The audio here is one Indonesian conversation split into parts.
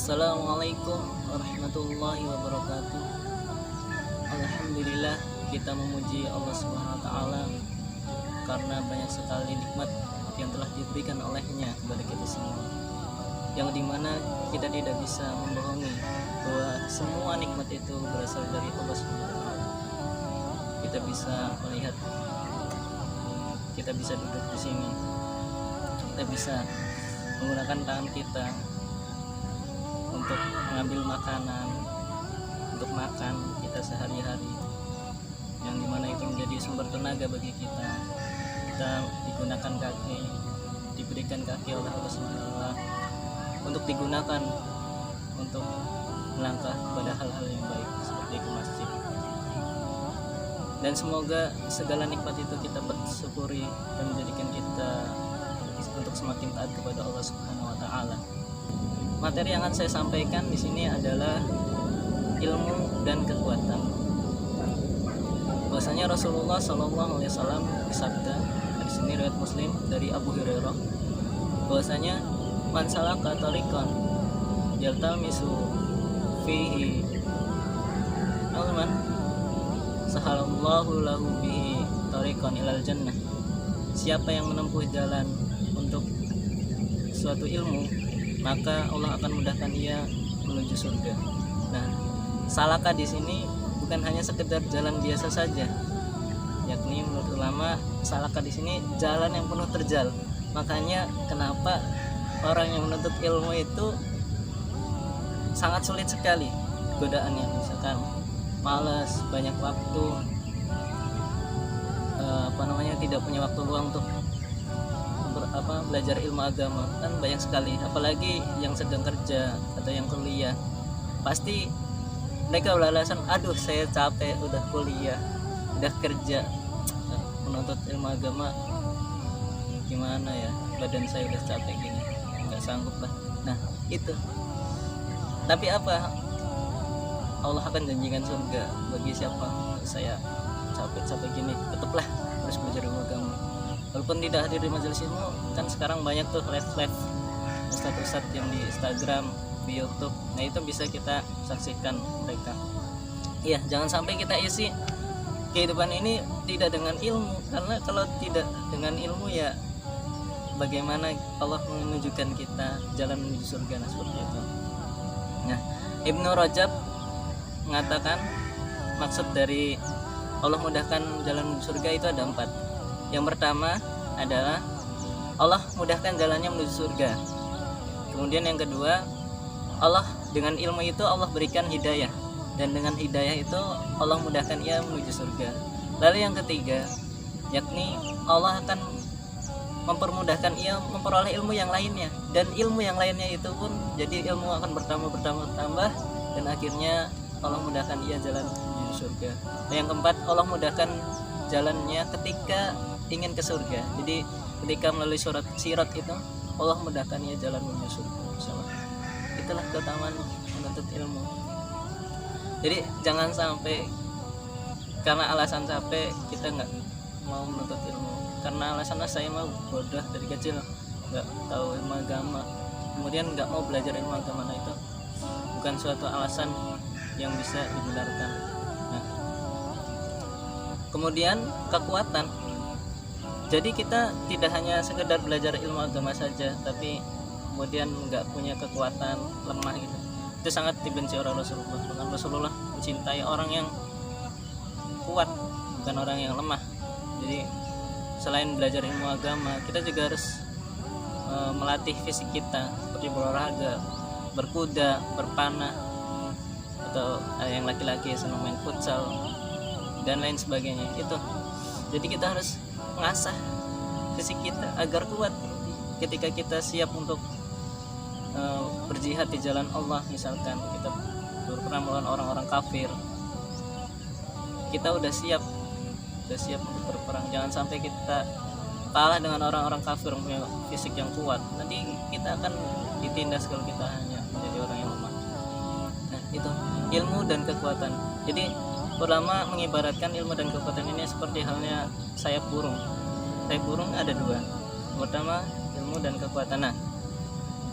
Assalamualaikum warahmatullahi wabarakatuh. Alhamdulillah, kita memuji Allah Subhanahu wa taala karena banyak sekali nikmat yang telah diberikan olehnya kepada kita semua, yang dimana kita tidak bisa membohongi bahwa semua nikmat itu berasal dari Allah Subhanahu wa taala. Kita bisa melihat, kita bisa duduk di sini, kita bisa menggunakan tangan kita untuk mengambil makanan, untuk makan kita sehari-hari, yang dimana itu menjadi sumber tenaga bagi kita. Kita digunakan kaki, diberikan kaki oleh Allah SWT untuk digunakan untuk melangkah kepada hal-hal yang baik seperti ke masjid. Dan semoga segala nikmat itu kita bersyukuri dan menjadikan kita untuk semakin taat kepada Allah Subhanahu wa taala. Materi yang akan saya sampaikan di sini adalah ilmu dan kekuatan. Bahwasanya Rasulullah Shallallahu Alaihi Wasallam bersabda, di sini riwayat Muslim dari Abu Hurairah, bahwasanya man salaka tariqan yaltamisu fihi ilman sahalallahu lahu bihi tariqan ilal jannah. Siapa yang menempuh jalan untuk suatu ilmu, maka Allah akan mudahkan ia menuju surga. Nah, salaka di sini bukan hanya sekedar jalan biasa saja, yakni menurut ulama salaka di sini jalan yang penuh terjal. Makanya kenapa orang yang menuntut ilmu itu sangat sulit sekali godaannya, misalkan malas, banyak waktu, tidak punya waktu luang untuk belajar ilmu agama, kan banyak sekali. Apalagi yang sedang kerja atau yang kuliah, pasti mereka beralasan, aduh saya capek, udah kuliah, udah kerja, menuntut ilmu agama gimana ya, badan saya udah capek gini, nggak sanggup lah. Nah itu, tapi apa, Allah akan janjikan surga bagi siapa. Saya capek gini, tetaplah harus belajar ilmu agama. Walaupun tidak hadir di majelis ilmu, kan sekarang banyak tuh live ustadz-ustadz yang di Instagram, di YouTube. Nah itu bisa kita saksikan mereka. Iya, jangan sampai kita isi kehidupan ini tidak dengan ilmu, karena kalau tidak dengan ilmu ya bagaimana Allah menunjukkan kita jalan menuju surga. Nah seperti itu. Nah, Ibnu Rajab mengatakan maksud dari Allah mudahkan jalan menuju surga itu ada 4. Yang pertama adalah Allah mudahkan jalannya menuju surga. Kemudian yang kedua, Allah dengan ilmu itu Allah berikan hidayah, dan dengan hidayah itu Allah mudahkan ia menuju surga. Lalu yang ketiga, yakni Allah akan mempermudahkan ia memperoleh ilmu yang lainnya, dan ilmu yang lainnya itu pun jadi ilmu akan bertambah, dan akhirnya Allah mudahkan ia jalan menuju surga. Dan yang keempat, Allah mudahkan jalannya ketika ingin ke surga. Jadi ketika melalui sirat itu Allah mudahkan ia jalan menuju surga. Insyaallah. Itulah keutamaan menuntut ilmu. Jadi jangan sampai karena alasan capek kita nggak mau menuntut ilmu. Karena alasannya saya mau bodoh dari kecil, nggak tahu ilmu agama, kemudian nggak mau belajar ilmu agama. Nah, itu bukan suatu alasan yang bisa dibenarkan. Nah, kemudian kekuatan. Jadi kita tidak hanya sekedar belajar ilmu agama saja, tapi kemudian nggak punya kekuatan, lemah gitu. Itu sangat dibenci oleh Rasulullah. Bahkan Rasulullah mencintai orang yang kuat, bukan orang yang lemah. Jadi selain belajar ilmu agama, kita juga harus melatih fisik kita, seperti berolahraga, berkuda, berpanah, atau yang laki-laki senang main futsal dan lain sebagainya. Itu. Jadi kita harus mengasah fisik kita agar kuat ketika kita siap untuk berjihad di jalan Allah. Misalkan kita pernah melawan orang-orang kafir, kita udah siap untuk berperang. Jangan sampai kita kalah dengan orang-orang kafir yang punya fisik yang kuat. Nanti kita akan ditindas kalau kita hanya menjadi orang yang lemah. Nah itu ilmu dan kekuatan. Jadi ulama mengibaratkan ilmu dan kekuatan ini seperti halnya sayap burung. Sayap burung ada 2. Pertama ilmu dan kekuatan. Nah,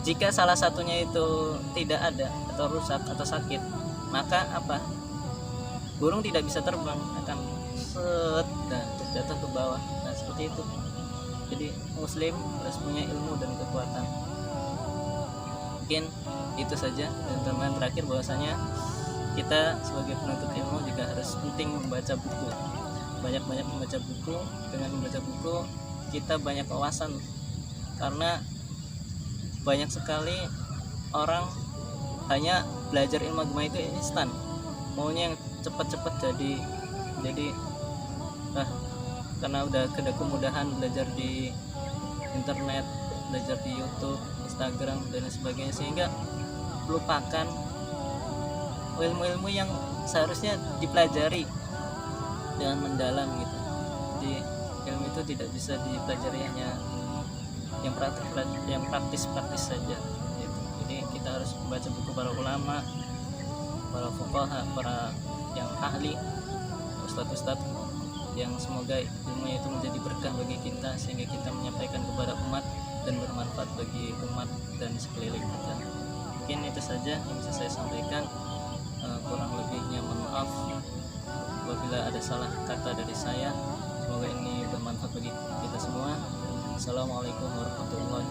Jika salah satunya itu tidak ada atau rusak atau sakit, maka apa, burung tidak bisa terbang, akan set dan terjatuh ke bawah. Nah seperti itu. Jadi muslim harus punya ilmu dan kekuatan. Mungkin itu saja. Dan teman terakhir bahwasanya kita sebagai penuntut ilmu juga harus penting membaca buku, banyak-banyak membaca buku. Dengan membaca buku kita banyak wawasan, karena banyak sekali orang hanya belajar ilmu agama itu instan, maunya yang cepat-cepat jadi karena udah ada kemudahan belajar di internet, belajar di YouTube, Instagram dan sebagainya, sehingga melupakan ilmu-ilmu yang seharusnya dipelajari dengan mendalam gitu. Jadi ilmu itu tidak bisa dipelajari hanya yang praktis saja gitu. Jadi kita harus membaca buku para ulama, para fuqaha, para yang ahli, ustadz-ustadz, yang semoga ilmunya itu menjadi berkah bagi kita, sehingga kita menyampaikan kepada umat dan bermanfaat bagi umat dan sekeliling kita. Mungkin itu saja yang bisa saya sampaikan. Kurang lebihnya mohon maaf apabila ada salah kata dari saya. Semoga ini bermanfaat bagi kita semua. Assalamualaikum warahmatullahi